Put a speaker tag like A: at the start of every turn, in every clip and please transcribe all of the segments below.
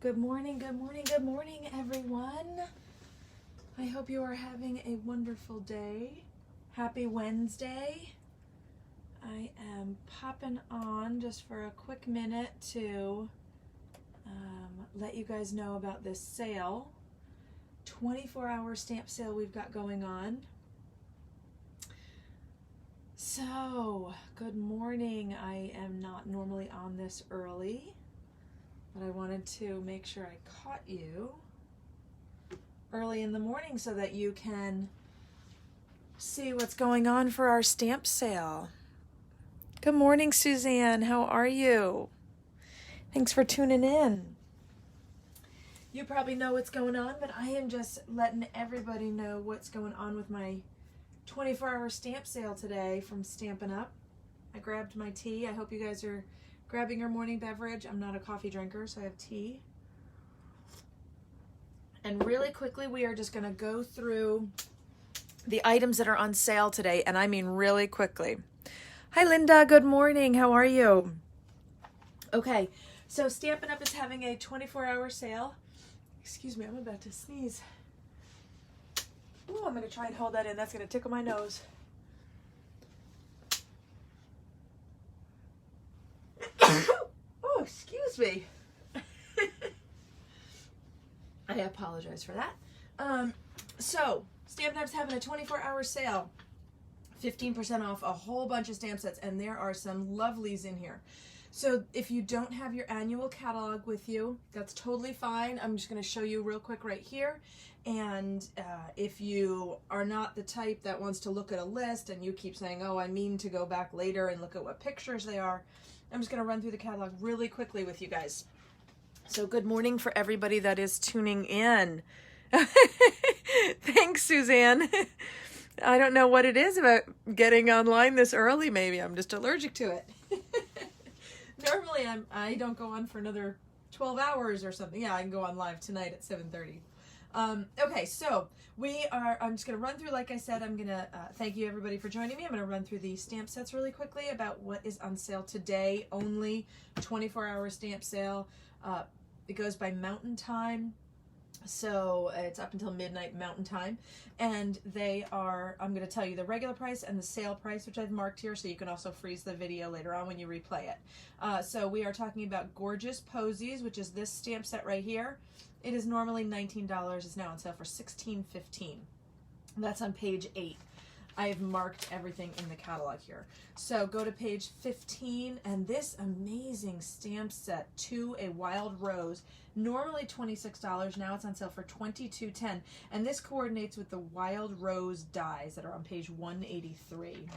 A: Good morning, good morning, good morning, everyone. I hope you are having a wonderful day. Happy Wednesday. I am popping on just for a quick minute to let you guys know about this sale. 24-hour stamp sale we've got going on. So, good morning. I am not normally on this early, but I wanted to make sure I caught you early in the morning so that you can see what's going on for our stamp sale. Good morning, Suzanne. How are you? Thanks for tuning in. You probably know what's going on, but I am just letting everybody know what's going on with my 24-hour stamp sale today from Stampin' Up. I grabbed my tea. I hope you guys are grabbing your morning beverage. I'm not a coffee drinker, so I have tea. And really quickly, we are just going to go through the items that are on sale today, and I mean really quickly. Hi, Linda. Good morning. How are you? Okay, so Stampin' Up is having a 24-hour sale. Excuse me, I'm about to sneeze. Ooh, I'm going to try and hold that in. That's going to tickle my nose. Oh, excuse me. I apologize for that. So, Stampin' Up's having a 24-hour sale. 15% off a whole bunch of stamp sets, and there are some lovelies in here. So if you don't have your annual catalog with you, that's totally fine. I'm just going to show you real quick right here. And if you are not the type that wants to look at a list and you keep saying, oh, I mean to go back later and look at what pictures they are, I'm just going to run through the catalog really quickly with you guys. So good morning for everybody that is tuning in. Thanks, Suzanne. I don't know what it is about getting online this early. Maybe I'm just allergic to it. Normally I don't go on for another 12 hours or something. Yeah, I can go on live tonight at 7:30. Okay, so I'm just going to run through, like I said, I'm going to thank you everybody for joining me. I'm going to run through the stamp sets really quickly about what is on sale today. Only 24-hour stamp sale. It goes by Mountain Time. So it's up until midnight Mountain Time, and they are, I'm going to tell you the regular price and the sale price, which I've marked here, so you can also freeze the video later on when you replay it. So we are talking about Gorgeous Posies, which is this stamp set right here. It is normally $19. It's now on sale for $16.15. That's on page 8. I have marked everything in the catalog here. So go to page 15, and this amazing stamp set, To a Wild Rose, normally $26, now it's on sale for $22.10, and this coordinates with the Wild Rose dies that are on page 183.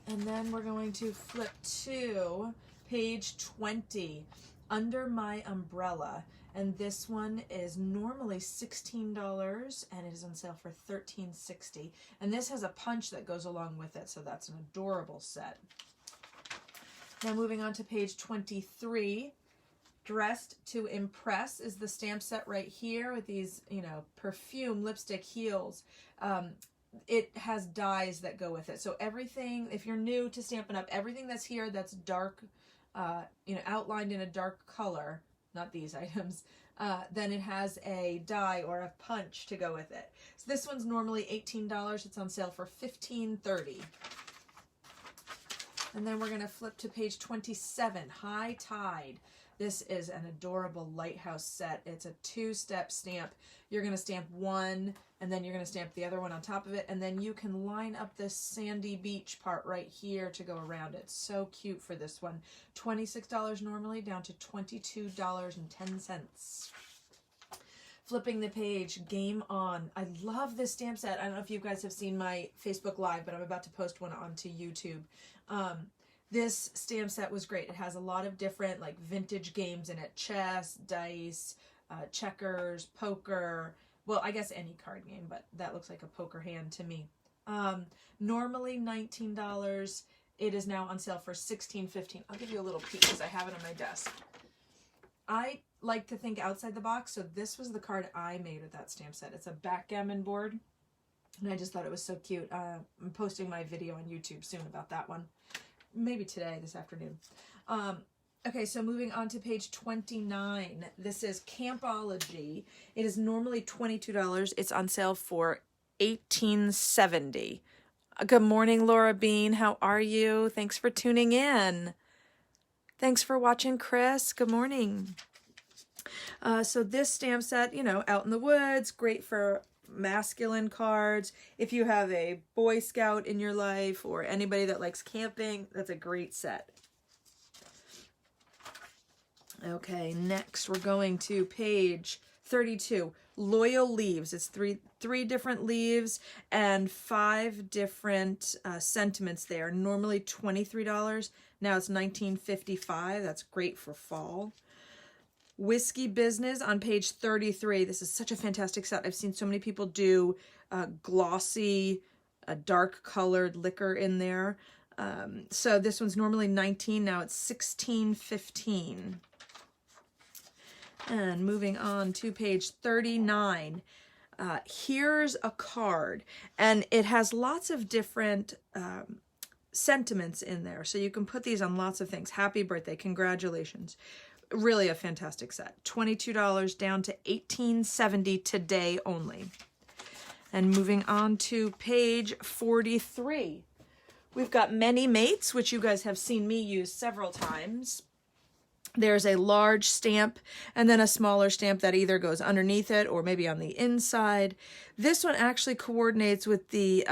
A: And then we're going to flip to page 20, Under My Umbrella. And this one is normally $16, and it is on sale for $13.60. And this has a punch that goes along with it, so that's an adorable set. Now moving on to page 23, Dressed to Impress is the stamp set right here with these, perfume lipstick heels. It has dies that go with it. So everything, if you're new to Stampin' Up, everything that's here that's dark, outlined in a dark color, not these items, then it has a die or a punch to go with it. So this one's normally $18. It's on sale for $15.30. And then we're going to flip to page 27, High Tide. This is an adorable lighthouse set. It's a 2-step stamp. You're going to stamp one, and then you're going to stamp the other one on top of it, and then you can line up this sandy beach part right here to go around it. So cute for this one. $26 normally, down to $22.10. Flipping the page, Game On. I love this stamp set. I don't know if you guys have seen my Facebook Live, but I'm about to post one onto YouTube. This stamp set was great. It has a lot of different vintage games in it. Chess, dice, checkers, poker. Well, I guess any card game, but that looks like a poker hand to me. Normally $19. It is now on sale for $16.15. I'll give you a little peek because I have it on my desk. I like to think outside the box, so this was the card I made with that stamp set. It's a backgammon board, and I just thought it was so cute. I'm posting my video on YouTube soon about that one. Maybe today, this afternoon. Okay, so moving on to page 29. This is Campology. It is normally $22. It's on sale for $18.70. Good morning, Laura Bean. How are you? Thanks for tuning in. Thanks for watching, Chris. Good morning. So this stamp set, you know, out in the woods, great for masculine cards. If you have a Boy Scout in your life or anybody that likes camping, that's a great set. Okay, next we're going to page 32. Loyal leaves. It's three different leaves and 5 different sentiments there. Normally $23. Now it's $19.55. That's great for fall. Whiskey Business on page 33. This is such a fantastic set. I've seen so many people do glossy, dark colored liquor in there. So this one's normally $19. Now it's $16.15. And moving on to page 39, here's a card, and it has lots of different sentiments in there. So you can put these on lots of things. Happy birthday, congratulations. Really a fantastic set. $22 down to $18.70 today only. And moving on to page 43. We've got Many Mates, which you guys have seen me use several times. There's a large stamp and then a smaller stamp that either goes underneath it or maybe on the inside. This one actually coordinates with the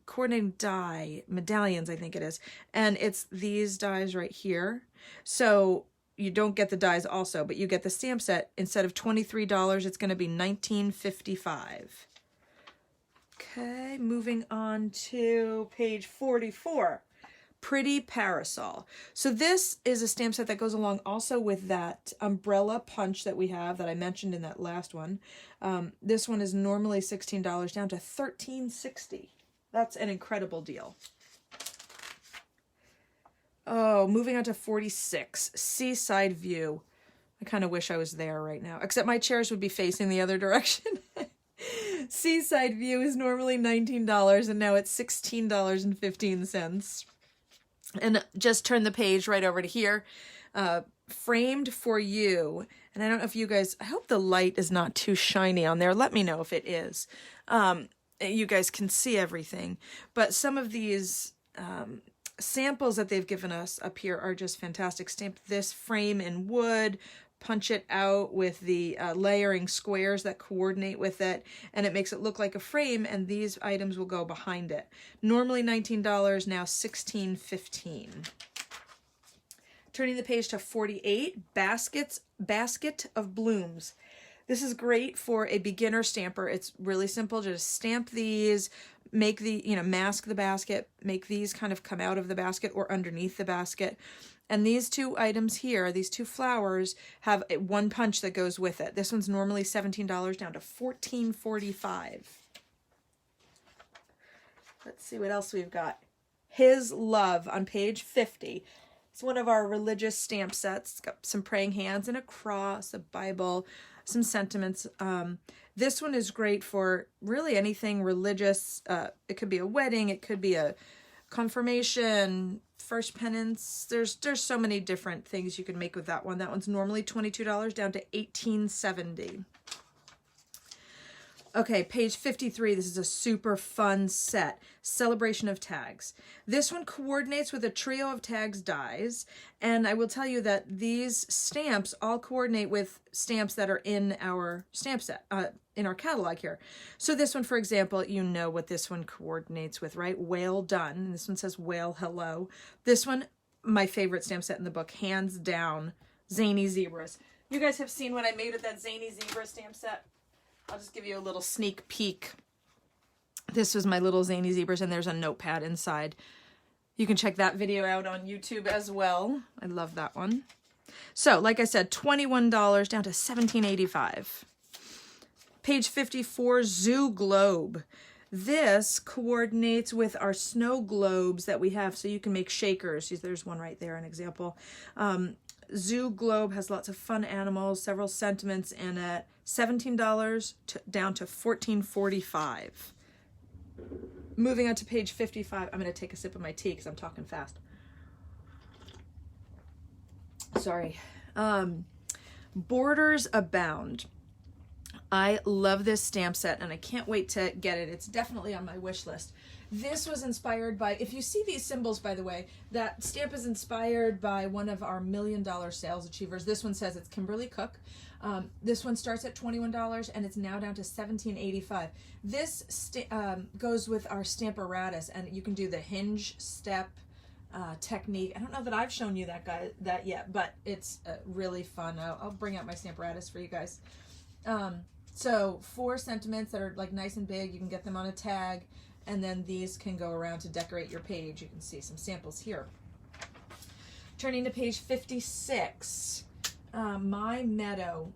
A: coordinating die, medallions I think it is, and it's these dies right here. So you don't get the dies also, but you get the stamp set. Instead of $23, it's going to be $19.55. Okay, moving on to page 44. Pretty Parasol. So this is a stamp set that goes along also with that umbrella punch that we have that I mentioned in that last one. This one is normally $16 down to $13.60. That's an incredible deal. Oh, moving on to 46, Seaside View. I kind of wish I was there right now, except my chairs would be facing the other direction. Seaside View is normally $19 and now it's $16.15. And just turn the page right over to here. Framed for You. And I don't know if you guys, I hope the light is not too shiny on there. Let me know if it is. You guys can see everything. But some of these samples that they've given us up here are just fantastic. Stamp this frame in wood, punch it out with the layering squares that coordinate with it, and it makes it look like a frame, and these items will go behind it. Normally $19, now $16.15. Turning the page to 48, Basket of Blooms. This is great for a beginner stamper. It's really simple. Just stamp these, make the, mask the basket, make these kind of come out of the basket or underneath the basket. And these two items here, these two flowers, have one punch that goes with it. This one's normally $17 down to $14.45. Let's see what else we've got. His Love on page 50. It's one of our religious stamp sets. It's got some praying hands and a cross, a Bible, some sentiments. This one is great for really anything religious. It could be a wedding. It could be a confirmation, first penance. There's so many different things you can make with that one. That one's normally $22 down to $18.70. Okay, page 53. This is a super fun set. Celebration of Tags. This one coordinates with a trio of tags dies, and I will tell you that these stamps all coordinate with stamps that are in our stamp set, in our catalog here. So this one, for example, you know what this one coordinates with, right? Whale Done. And this one says Whale Hello. This one, my favorite stamp set in the book, hands down, Zany Zebras. You guys have seen what I made with that Zany Zebra stamp set. I'll just give you a little sneak peek. This was my little Zany Zebras, and there's a notepad inside. You can check that video out on YouTube as well. I love that one. So, like I said, $21 down to $17.85. Page 54, Zoo Globe. This coordinates with our snow globes that we have, so you can make shakers. There's one right there, an example. Zoo Globe has lots of fun animals, several sentiments in it. $17 down to $14.45. Moving on to page 55. I'm going to take a sip of my tea because I'm talking fast. sorry. Borders Abound. I love this stamp set and I can't wait to get it. It's definitely on my wish list. This was inspired by, if you see these symbols, by the way, that stamp is inspired by one of our $1 million sales achievers. This one says it's Kimberly Cook. This one starts at $21 and it's now down to $17.85. This goes with our Stamparatus, and you can do the hinge step technique. I don't know that I've shown you that yet, but it's really fun. I'll bring out my Stamparatus for you guys. So 4 sentiments that are like nice and big. You can get them on a tag, and then these can go around to decorate your page. You can see some samples here. Turning to page 56, My Meadow.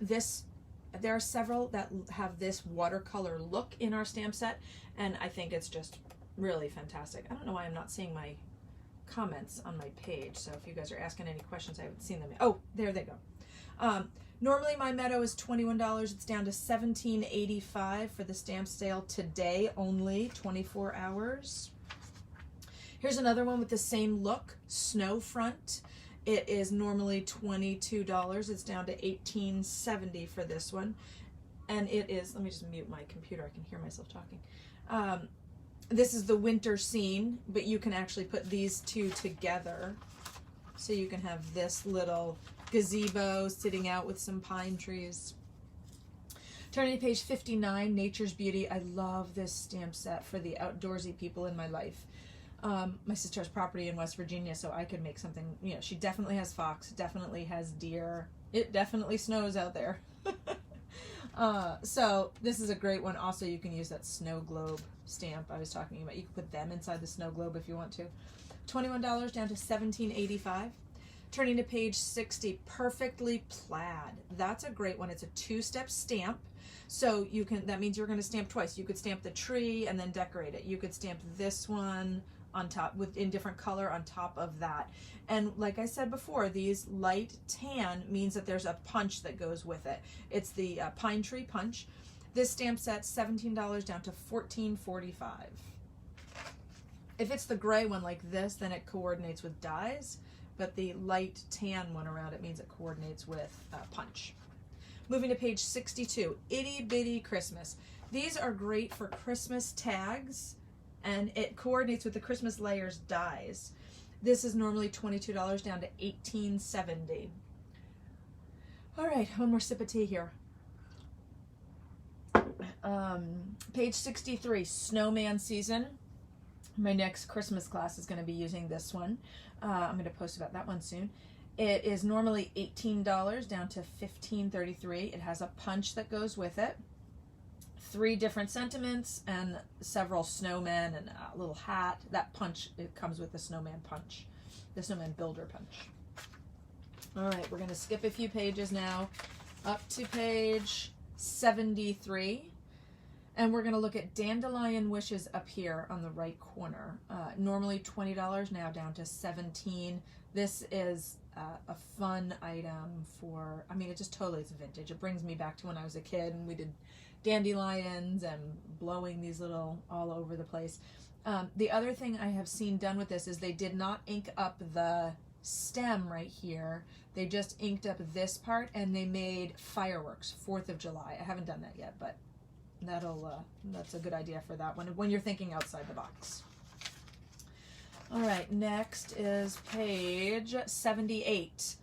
A: There are several that have this watercolor look in our stamp set, and I think it's just really fantastic. I don't know why I'm not seeing my comments on my page, so if you guys are asking any questions, I haven't seen them yet. Oh, there they go. Normally My Meadow is $21. It's down to $17.85 for the stamp sale today only, 24 hours. Here's another one with the same look, Snowfront. It is normally $22. It's down to $18.70 for this one. And it is, let me just mute my computer, I can hear myself talking. This is the winter scene, but you can actually put these two together. So you can have this little gazebo sitting out with some pine trees. Turning to page 59, Nature's Beauty. I love this stamp set for the outdoorsy people in my life. My sister has property in West Virginia, so I could make something, you know, she definitely has fox, definitely has deer. It definitely snows out there. So this is a great one. Also, you can use that snow globe stamp I was talking about. You can put them inside the snow globe if you want to. $21 down to $17.85. Turning to page 60, Perfectly Plaid. That's a great one. It's a 2-step stamp. So you can, that means you're going to stamp twice. You could stamp the tree and then decorate it. You could stamp this one on top in different color on top of that. And like I said before, these light tan means that there's a punch that goes with it. It's the pine tree punch. This stamp set's $17 down to $14.45. If it's the gray one like this, then it coordinates with dies, but the light tan one around it means it coordinates with punch. Moving to page 62, Itty Bitty Christmas. These are great for Christmas tags, and it coordinates with the Christmas layers dies. This is normally $22 down to $18.70. All right, one more sip of tea here. Page 63, Snowman Season. My next Christmas class is going to be using this one. I'm going to post about that one soon. It is normally $18 down to $15.33. It has a punch that goes with it, 3 different sentiments, and several snowmen and a little hat. That punch, it comes with the snowman punch, the snowman builder punch. All right, we're going to skip a few pages now up to page 73. And we're going to look at Dandelion Wishes up here on the right corner. Normally $20, now down to $17. This is a fun item for, I mean, it just totally is vintage. It brings me back to when I was a kid and we did dandelions and blowing these little all over the place. The other thing I have seen done with this is they did not ink up the stem right here. They just inked up this part and they made fireworks, 4th of July. I haven't done that yet, but that's a good idea for that one when you're thinking outside the box. All right, next is page 78.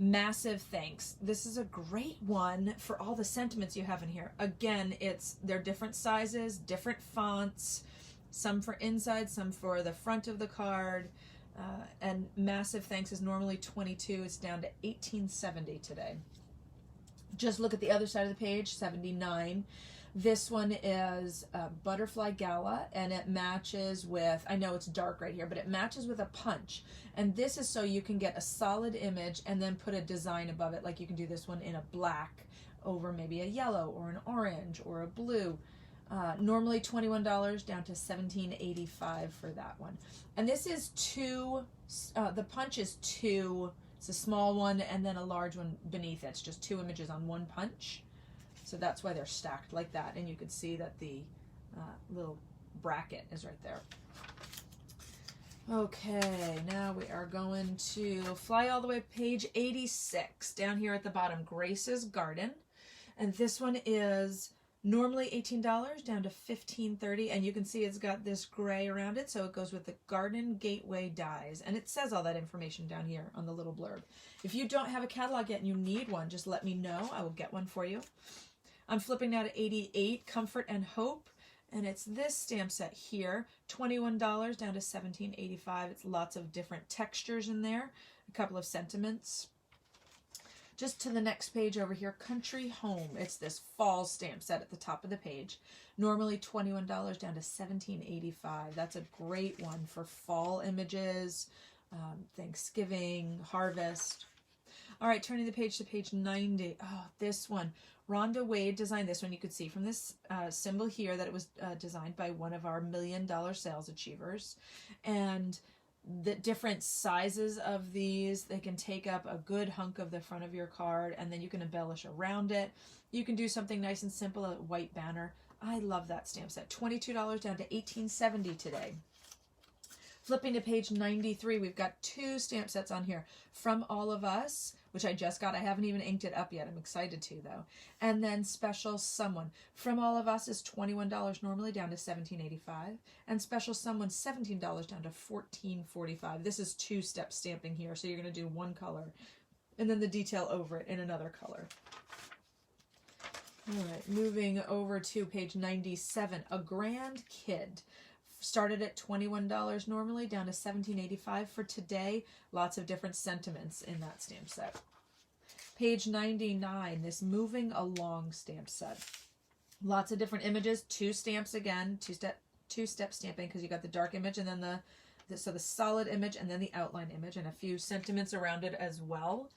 A: Massive Thanks. This is a great one for all the sentiments you have in here. Again, they're different sizes, different fonts, some for inside, some for the front of the card. And Massive Thanks is normally $22. It's down to $18.70 today. Just look at the other side of the page, 79. This one is Butterfly Gala, and it matches with, I know it's dark right here, but it matches with a punch. And this is so you can get a solid image and then put a design above it. Like you can do this one in a black over maybe a yellow or an orange or a blue. Normally $21 down to $17.85 for that one. And this is the punch is 2. It's a small one and then a large one beneath it. It's just 2 images on one punch. So that's why they're stacked like that. And you can see that the little bracket is right there. Okay, now we are going to fly all the way to page 86. Down here at the bottom, Grace's Garden. And this one is normally $18 down to $15.30, and you can see it's got this gray around it, so it goes with the Garden Gateway dies, and it says all that information down here on the little blurb. If you don't have a catalog yet and you need one, just let me know. I will get one for you. I'm flipping now to 88, Comfort and Hope, and it's this stamp set here, $21 down to $17.85. It's lots of different textures in there, a couple of sentiments. Just to the next page over here, Country Home. It's this fall stamp set at the top of the page. Normally $21 down to $17.85. That's a great one for fall images, Thanksgiving, harvest. All right, turning the page to page 90. Oh, this one. Rhonda Wade designed this one. You could see from this symbol here that it was designed by one of our $1 million sales achievers. And the different sizes of these, they can take up a good hunk of the front of your card, and then you can embellish around it. You can do something nice and simple, a white banner. I love that stamp set. $22 down to $18.70 today. Flipping to page 93, we've got two stamp sets on here. From All of Us, which I just got. I haven't even inked it up yet. I'm excited to, though. And then Special Someone. From All of Us is $21 normally down to $17.85. And Special Someone, $17 down to $14.45. This is two-step stamping here, so you're going to do one color and then the detail over it in another color. All right, moving over to page 97, A Grand Kid. Started at $21 normally, down to $17.85 for today. Lots of different sentiments in that stamp set. Page 99, this Moving Along stamp set. Lots of different images, two stamps again, two-step stamping, because you got the dark image and then the solid image and then the outline image, and a few sentiments around it as well.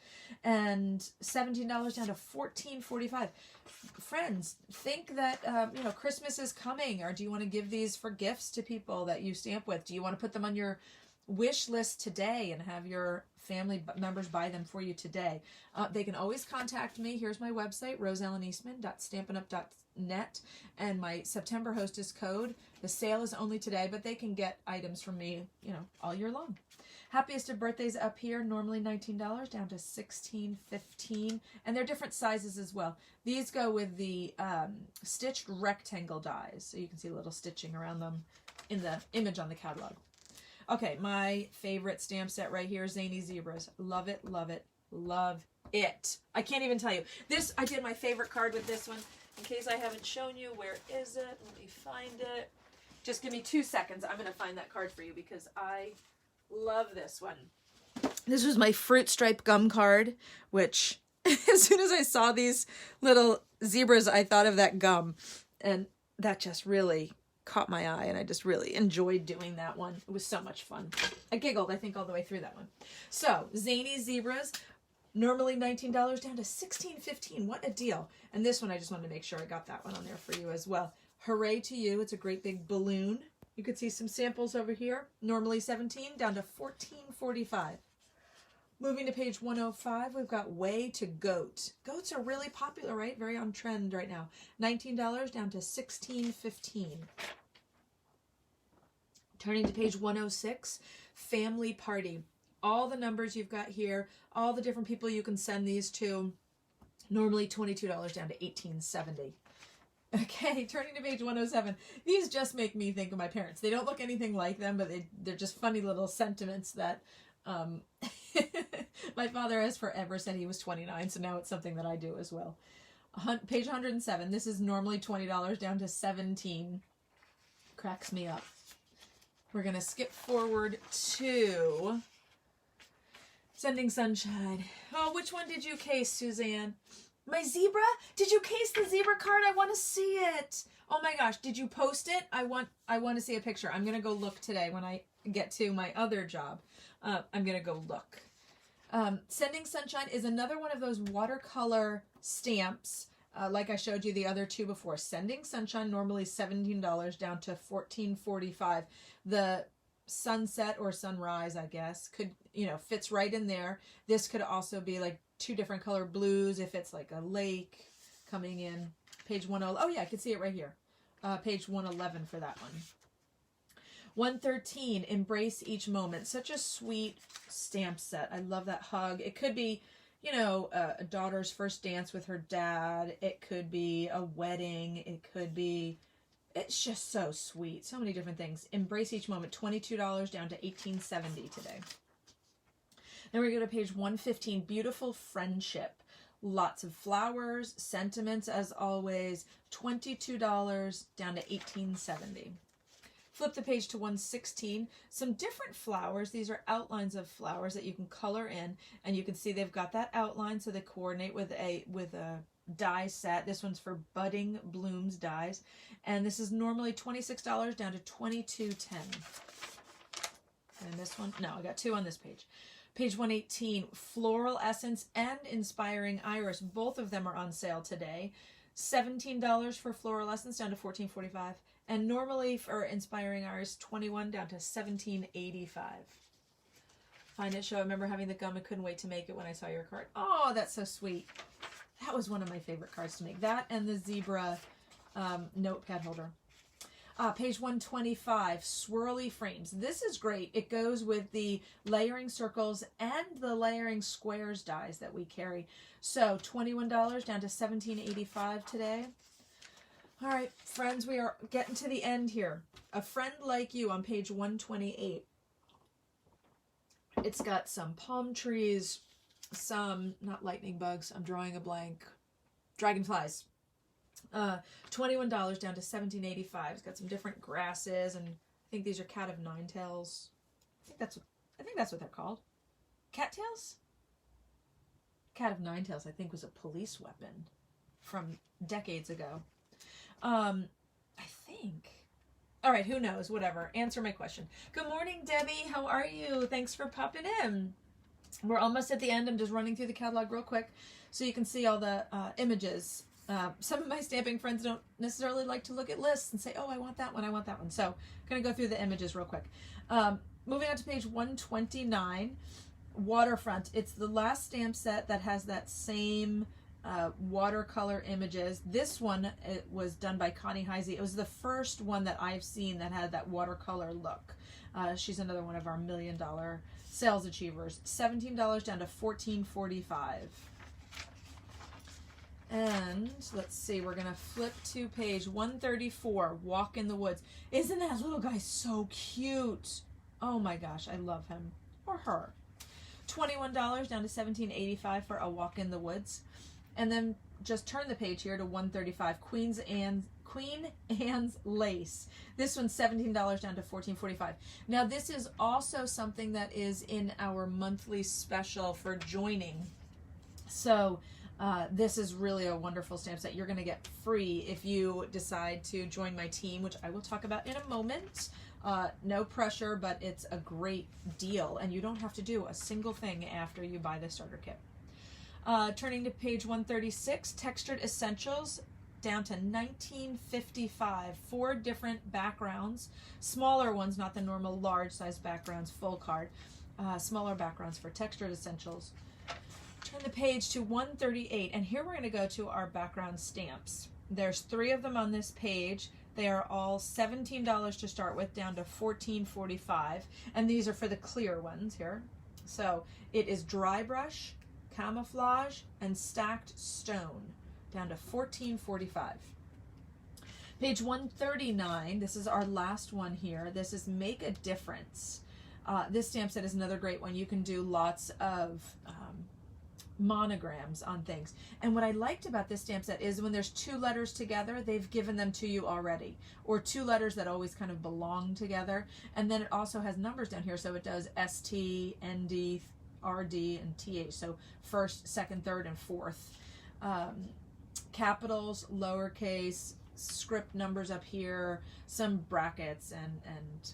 A: And $17 down to $14.45. Friends, think that Christmas is coming, or do you want to give these for gifts to people that you stamp with? Do you want to put them on your wish list today and have your family members buy them for you today? They can always contact me. Here's my website, roseelleneastman.stampinup.net, and my September hostess code. The sale is only today, but they can get items from me, all year long. Happiest of Birthdays up here, normally $19 down to $16.15, and they're different sizes as well. These go with the stitched rectangle dies, so you can see a little stitching around them in the image on the catalog. Okay, my favorite stamp set right here, Zany Zebras. Love it, love it, love it. I can't even tell you. This, I did my favorite card with this one. In case I haven't shown you, where is it? Let me find it. Just give me 2 seconds. I'm going to find that card for you because I love this one. This was my Fruit Stripe gum card, which as soon as I saw these little zebras, I thought of that gum. And that just really caught my eye, and I just really enjoyed doing that one. It was so much fun. I giggled, I think, all the way through that one. So, Zany Zebras, normally $19 down to $16.15. What a deal. And this one, I just wanted to make sure I got that one on there for you as well. Hooray to you. It's a great big balloon. You could see some samples over here. Normally $17 down to $14.45. Moving to page 105, we've got Way to Goat. Goats are really popular, right? Very on trend right now. $19 down to $16.15. Turning to page 106, Family Party. All the numbers you've got here, all the different people you can send these to. Normally $22 down to $18.70. Okay, turning to page 107. These just make me think of my parents. They don't look anything like them, but they're just funny little sentiments that my father has forever said he was 29, so now it's something that I do as well. Page 107. This is normally $20 down to $17. Cracks me up. We're going to skip forward to Sending Sunshine. Oh, which one did you case, Suzanne? My zebra? Did you case the zebra card? I want to see it. Oh my gosh, did you post it? I want to see a picture. I'm going to go look today when I get to my other job. I'm going to go look. Sending Sunshine is another one of those watercolor stamps, like I showed you the other two before. Sending Sunshine, normally $17 down to $14.45. The sunset or sunrise, I guess, could, fits right in there. This could also be like two different color blues if it's like a lake coming in. Page 111. Oh yeah, I can see it right here. Page 111 for that one. 113, Embrace Each Moment. Such a sweet stamp set. I love that hug. It could be, you know, a daughter's first dance with her dad. It could be a wedding. It could be, it's just so sweet. So many different things. Embrace Each Moment, $22 down to $18.70 today. Then we go to page 115, Beautiful Friendship. Lots of flowers, sentiments as always, $22 down to $18.70. Flip the page to 116, some different flowers. These are outlines of flowers that you can color in, and you can see they've got that outline, so they coordinate with a die set. This one's for Budding Blooms dies, and this is normally $26 down to $22.10. And this one, no, I got two on this page. Page 118, Floral Essence and Inspiring Iris. Both of them are on sale today. $17 for Floral Essence down to $14.45. And normally for Inspiring Iris, $21 down to $17.85. Find it show. I remember having the gum. I couldn't wait to make it when I saw your card. Oh, that's so sweet. That was one of my favorite cards to make. That and the zebra notepad holder. Page 125, Swirly Frames. This is great. It goes with the layering circles and the layering squares dies that we carry. So $21 down to $17.85 today. All right, friends, we are getting to the end here. A Friend Like You on page 128. It's got some palm trees, some, not lightning bugs, I'm drawing a blank, dragonflies. $21 down to $17.85. It's got some different grasses, and I think these are cat of nine tails. I think that's what they're called. Cattails? Cat of nine tails, I think, was a police weapon from decades ago. I think. All right, who knows? Whatever. Answer my question. Good morning, Debbie. How are you? Thanks for popping in. We're almost at the end. I'm just running through the catalog real quick so you can see all the images. Some of my stamping friends don't necessarily like to look at lists and say, oh, I want that one, I want that one. So I'm going to go through the images real quick. Moving on to page 129, Waterfront. It's the last stamp set that has that same watercolor images. This one, it was done by Connie Heisey. It was the first one that I've seen that had that watercolor look. She's another one of our $1 million sales achievers. $17 down to $14.45. And let's see, we're going to flip to page 134, Walk in the Woods. Isn't that little guy so cute? Oh my gosh, I love him. Or her. $21 down to $17.85 for A Walk in the Woods. And then just turn the page here to 135, Queen Anne's Lace. This one's $17 down to $14.45. Now this is also something that is in our monthly special for joining. So this is really a wonderful stamp set. You're going to get free if you decide to join my team, which I will talk about in a moment. No pressure, but it's a great deal, and you don't have to do a single thing after you buy the starter kit. Turning to page 136, Textured Essentials, down to $19.55. 4 different backgrounds, smaller ones, not the normal large size backgrounds, full card. Smaller backgrounds for Textured Essentials. Turn the page to 138, and here we're going to go to our background stamps. There's 3 of them on this page. They are all $17 to start with, down to $14.45, and these are for the clear ones here. So it is Dry Brush, Camouflage, and Stacked Stone, down to $14.45. Page 139, this is our last one here. This is Make a Difference. This stamp set is another great one. You can do lots of monograms on things. And what I liked about this stamp set is when there's 2 letters together, they've given them to you already. Or 2 letters that always kind of belong together. And then it also has numbers down here. So it does ST, ND, RD, and TH. So first, second, third, and fourth. Capitals, lowercase, script numbers up here, some brackets and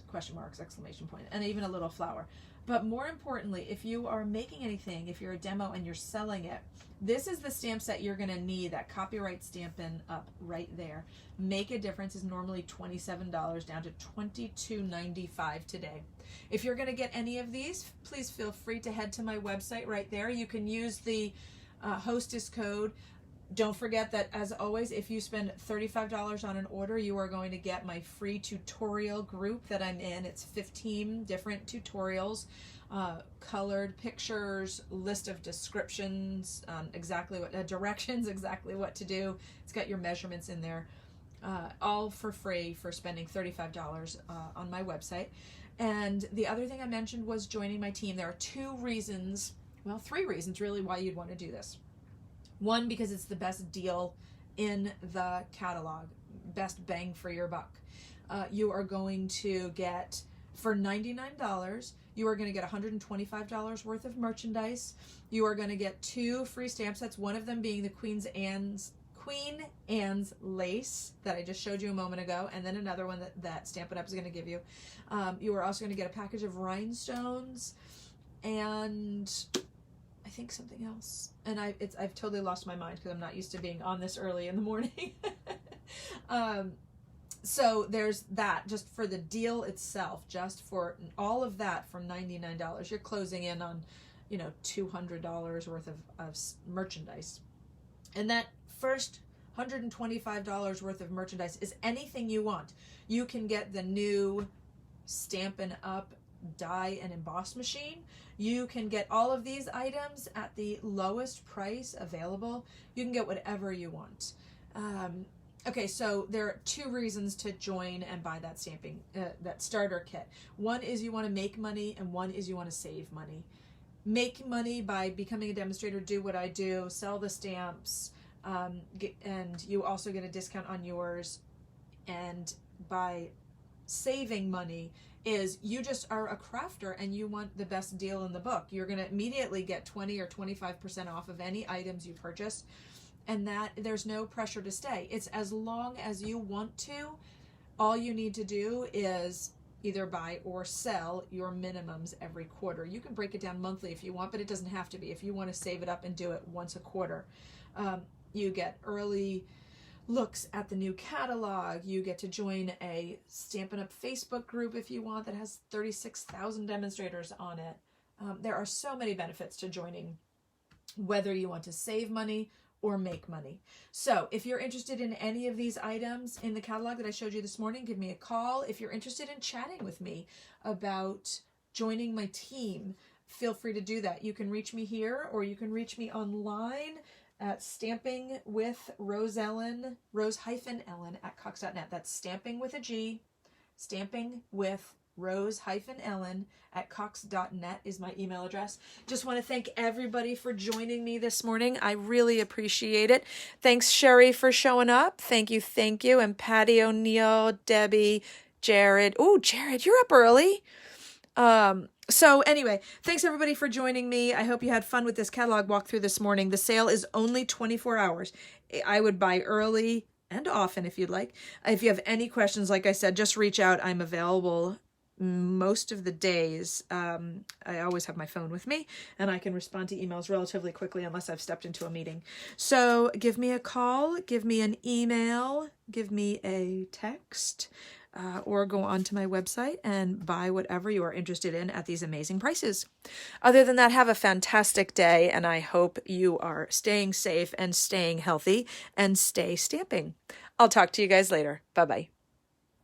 A: question marks, exclamation point, and even a little flower. But more importantly, if you are making anything, if you're a demo and you're selling it, this is the stamp set you're going to need, that copyright Stampin' Up right there. Make a Difference is normally $27 down to $22.95 today. If you're going to get any of these, please feel free to head to my website right there. You can use the hostess code Don't forget that, as always, if you spend $35 on an order, you are going to get my free tutorial group that I'm in. It's 15 different tutorials, colored pictures, list of descriptions, exactly what directions, exactly what to do. It's got your measurements in there, all for free for spending $35 on my website. And the other thing I mentioned was joining my team. There are three reasons really why you'd want to do this. One, because it's the best deal in the catalog, best bang for your buck. You are going to get, for $99, you are going to get $125 worth of merchandise. You are going to get 2 free stamp sets, one of them being the Queen Anne's lace that I just showed you a moment ago, and then another one that Stampin' Up! Is going to give you. You are also going to get a package of rhinestones, and I think something else. And I've totally lost my mind because I'm not used to being on this early in the morning. So there's that, just for the deal itself, just for all of that from $99. You're closing in on, $200 worth of merchandise. And that first $125 worth of merchandise is anything you want. You can get the new Stampin' Up! Die and emboss machine. You can get all of these items at the lowest price available. You can get whatever you want. Okay, so there are 2 reasons to join and buy that that starter kit. One is you want to make money, and one is you want to save money. Make money by becoming a demonstrator, do what I do, sell the stamps, and you also get a discount on yours. And by saving money is you just are a crafter and you want the best deal in the book. You're going to immediately get 20 or 25% off of any items you purchase, and that there's no pressure to stay. It's as long as you want to. All you need to do is either buy or sell your minimums every quarter. You can break it down monthly if you want, but it doesn't have to be. If you want to save it up and do it once a quarter, you get early looks at the new catalog. You get to join a Stampin' Up! Facebook group if you want that has 36,000 demonstrators on it. There are so many benefits to joining, whether you want to save money or make money. So if you're interested in any of these items in the catalog that I showed you this morning, give me a call. If you're interested in chatting with me about joining my team, feel free to do that. You can reach me here, or you can reach me online at Stamping with Rose-Ellen at Cox.net. That's Stamping with a G, Stamping with Rose-Ellen at Cox.net is my email address. Just want to thank everybody for joining me this morning. I really appreciate it. Thanks, Sherry, for showing up. Thank you. And Patty O'Neill, Debbie, Jared. Oh, Jared, you're up early. So anyway, thanks everybody for joining me. I hope you had fun with this catalog walkthrough this morning. The sale is only 24 hours. I would buy early and often if you'd like. If you have any questions, like I said, just reach out. I'm available most of the days. I always have my phone with me, and I can respond to emails relatively quickly unless I've stepped into a meeting. So give me a call, give me an email, give me a text, or go onto my website and buy whatever you are interested in at these amazing prices. Other than that, have a fantastic day, and I hope you are staying safe and staying healthy and stay stamping. I'll talk to you guys later. Bye-bye.